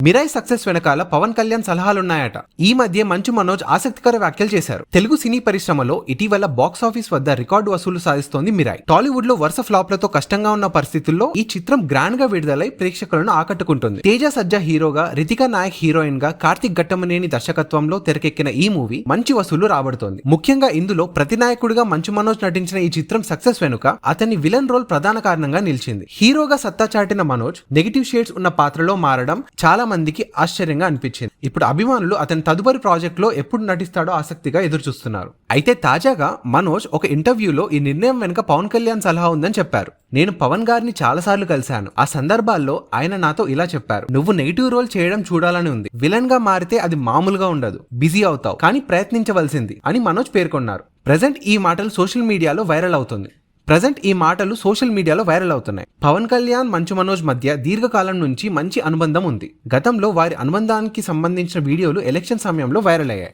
Mirai success వెనకాల పవన్ కళ్యాణ్ సలహాలున్నాయట. ఈ మధ్య మంచు మనోజ్ ఆసక్తికర వ్యాఖ్యలు చేశారు. తెలుగు సినీ పరిశ్రమలో ఇటీవల బాక్స్ ఆఫీస్ వద్ద రికార్డు వసూలు సాధిస్తోంది మిరాయ్. టాలీవుడ్ లో వరుస ఫ్లాప్లతో కష్టంగా ఉన్న పరిస్థితుల్లో ఈ చిత్రం గ్రాండ్ గా విడుదలై ప్రేక్షకులను ఆకట్టుకుంటుంది. తేజ సజ్జా హీరోగా, రితికా నాయక్ హీరోయిన్ గా, కార్తిక్ ఘట్టమనేని దర్శకత్వంలో తెరకెక్కిన ఈ మూవీ మంచి వసూలు రాబడుతోంది. ముఖ్యంగా ఇందులో ప్రతినాయకుడిగా మంచు మనోజ్ నటించిన ఈ చిత్రం సక్సెస్ వెనుక అతని విలన్ రోల్ ప్రధాన కారణంగా నిలిచింది. హీరోగా సత్తా చాటిన మనోజ్ నెగిటివ్ షేడ్స్ ఉన్న పాత్రలో మారడం చాలా మందికి ఆశ్చర్యంగా అనిపించింది. ఇప్పుడు అభిమానులు అతని తదుపరి ప్రాజెక్ట్ లో ఎప్పుడు నటిస్తాడో ఆసక్తిగా ఎదురుచూస్తున్నారు. అయితే తాజాగా మనోజ్ ఒక ఇంటర్వ్యూలో ఈ నిర్ణయం వెనుక పవన్ కళ్యాణ్ సలహా ఉందని చెప్పారు. నేను పవన్ గారిని చాలాసార్లు కలిశాను. ఆ సందర్భాల్లో ఆయన నాతో ఇలా చెప్పారు: నువ్వు నెగిటివ్ రోల్ చేయడం చూడాలని ఉంది. విలన్ గా మారితే అది మామూలుగా ఉండదు, బిజీ అవుతావు, కానీ ప్రయత్నించవలసింది అని మనోజ్ పేర్కొన్నారు. ప్రజెంట్ ఈ మాటలు సోషల్ మీడియాలో వైరల్ అవుతున్నాయి. పవన్ కళ్యాణ్, మంచు మనోజ్ మధ్య దీర్ఘకాలం నుంచి మంచి అనుబంధం ఉంది. గతంలో వారి అనుబంధానికి సంబంధించిన వీడియోలు ఎలక్షన్ సమయంలో వైరల్ అయ్యాయి.